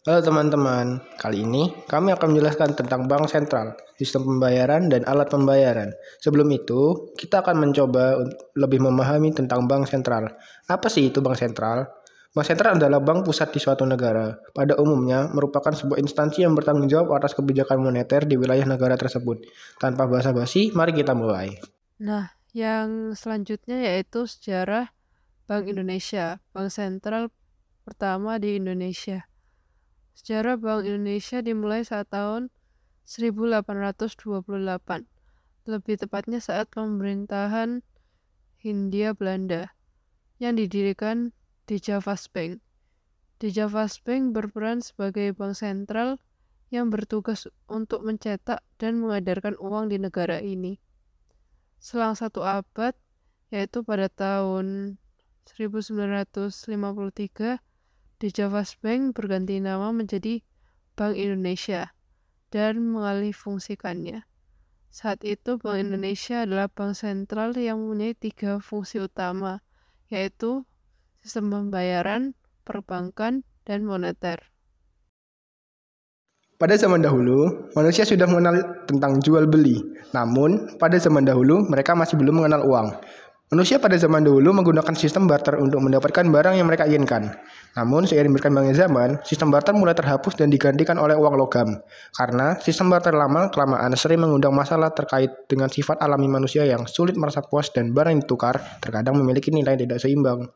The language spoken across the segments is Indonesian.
Halo teman-teman, kali ini kami akan menjelaskan tentang bank sentral, sistem pembayaran, dan alat pembayaran. Sebelum itu, kita akan mencoba lebih memahami tentang bank sentral. Apa sih itu bank sentral? Bank sentral adalah bank pusat di suatu negara. Pada umumnya, merupakan sebuah instansi yang bertanggung jawab atas kebijakan moneter di wilayah negara tersebut. Tanpa basa-basi, mari kita mulai. Nah, yang selanjutnya yaitu sejarah Bank Indonesia, bank sentral pertama di Indonesia. Sejarah Bank Indonesia dimulai saat tahun 1828, lebih tepatnya saat pemerintahan Hindia Belanda, yang didirikan di Javasbank. Di Javasbank berperan sebagai bank sentral yang bertugas untuk mencetak dan mengedarkan uang di negara ini. Selang satu abad, yaitu pada tahun 1953, di Javasbank berganti nama menjadi Bank Indonesia dan mengalihfungsikannya. Saat itu Bank Indonesia adalah bank sentral yang mempunyai 3 fungsi utama, yaitu sistem pembayaran, perbankan, dan moneter. Pada zaman dahulu, manusia sudah mengenal tentang jual beli. Namun, pada zaman dahulu, mereka masih belum mengenal uang. Manusia pada zaman dahulu menggunakan sistem barter untuk mendapatkan barang yang mereka inginkan. Namun, seiring berkembangnya zaman, sistem barter mulai terhapus dan digantikan oleh uang logam. Karena sistem barter lama-kelamaan sering mengundang masalah terkait dengan sifat alami manusia yang sulit merasa puas dan barang yang ditukar terkadang memiliki nilai tidak seimbang.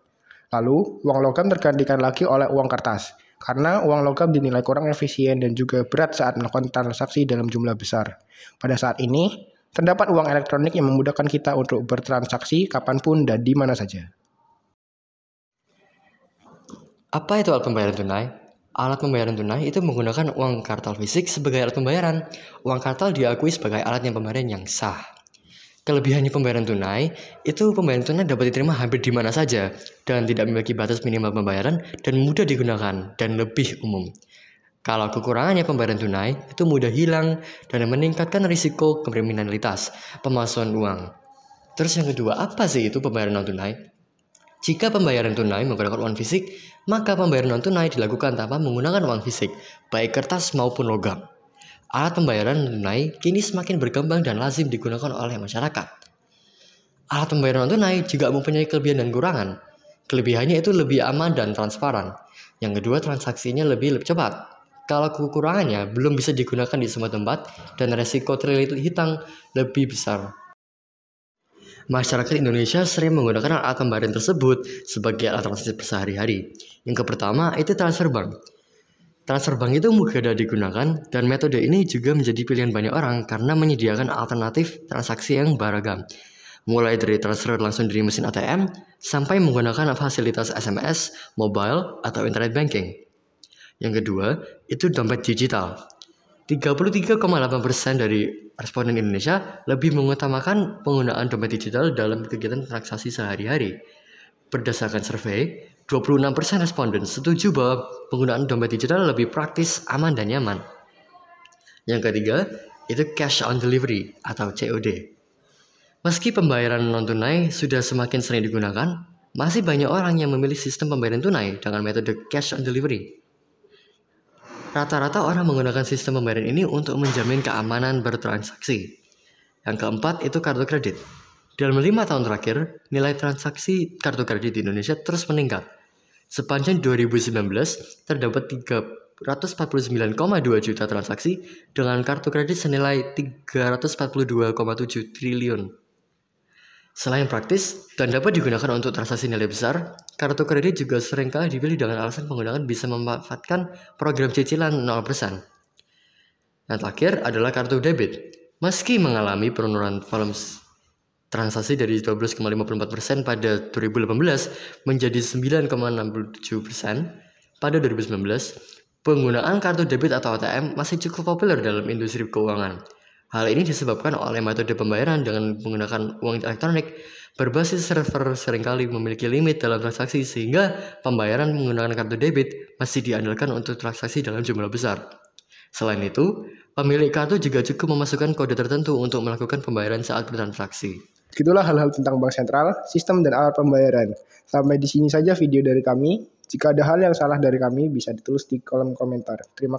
Lalu, uang logam tergantikan lagi oleh uang kertas, karena uang logam dinilai kurang efisien dan juga berat saat melakukan transaksi dalam jumlah besar. Pada saat ini, terdapat uang elektronik yang memudahkan kita untuk bertransaksi kapanpun dan di mana saja. Apa itu alat pembayaran tunai? Alat pembayaran tunai itu menggunakan uang kartal fisik sebagai alat pembayaran. Uang kartal diakui sebagai alatnya pembayaran yang sah. Kelebihannya pembayaran tunai, itu pembayaran tunai dapat diterima hampir di mana saja dan tidak memiliki batas minimal pembayaran dan mudah digunakan dan lebih umum. Kalau kekurangannya pembayaran tunai, itu mudah hilang dan meningkatkan risiko kriminalitas pemalsuan uang. Terus yang kedua, apa sih itu pembayaran non tunai? Jika pembayaran tunai menggunakan uang fisik, maka pembayaran non tunai dilakukan tanpa menggunakan uang fisik, baik kertas maupun logam. Alat pembayaran tunai kini semakin berkembang dan lazim digunakan oleh masyarakat. Alat pembayaran non tunai juga mempunyai kelebihan dan kekurangan. Kelebihannya itu lebih aman dan transparan. Yang kedua, transaksinya lebih cepat. Kalau kekurangannya belum bisa digunakan di semua tempat dan resiko terlilit hitang lebih besar. Masyarakat Indonesia sering menggunakan alat pembayaran tersebut sebagai alat transaksi sehari-hari. Yang pertama itu transfer bank. Transfer bank itu mudah digunakan dan metode ini juga menjadi pilihan banyak orang karena menyediakan alternatif transaksi yang beragam. Mulai dari transfer langsung dari mesin ATM sampai menggunakan fasilitas SMS, mobile, atau internet banking. Yang kedua, itu dompet digital. 33,8% dari responden Indonesia lebih mengutamakan penggunaan dompet digital dalam kegiatan transaksi sehari-hari. Berdasarkan survei, 26% responden setuju bahwa penggunaan dompet digital lebih praktis, aman, dan nyaman. Yang ketiga, itu cash on delivery atau COD. Meski pembayaran non-tunai sudah semakin sering digunakan, masih banyak orang yang memilih sistem pembayaran tunai dengan metode cash on delivery. Rata-rata orang menggunakan sistem pembayaran ini untuk menjamin keamanan bertransaksi. Yang keempat itu kartu kredit. Dalam 5 tahun terakhir, nilai transaksi kartu kredit di Indonesia terus meningkat. Sepanjang 2019, terdapat 349,2 juta transaksi dengan kartu kredit senilai 342,7 triliun. Selain praktis dan dapat digunakan untuk transaksi nilai besar, kartu kredit juga seringkali dipilih dengan alasan penggunaan bisa memanfaatkan program cicilan 0%. Yang terakhir adalah kartu debit. Meski mengalami penurunan volume transaksi dari 12,54% pada 2018 menjadi 9,67% pada 2019, penggunaan kartu debit atau ATM masih cukup populer dalam industri keuangan. Hal ini disebabkan oleh metode pembayaran dengan menggunakan uang elektronik berbasis server seringkali memiliki limit dalam transaksi sehingga pembayaran menggunakan kartu debit masih diandalkan untuk transaksi dalam jumlah besar. Selain itu, pemilik kartu juga cukup memasukkan kode tertentu untuk melakukan pembayaran saat bertransaksi. Itulah hal-hal tentang bank sentral, sistem dan alat pembayaran. Sampai di sini saja video dari kami. Jika ada hal yang salah dari kami bisa ditulis di kolom komentar. Terima kasih.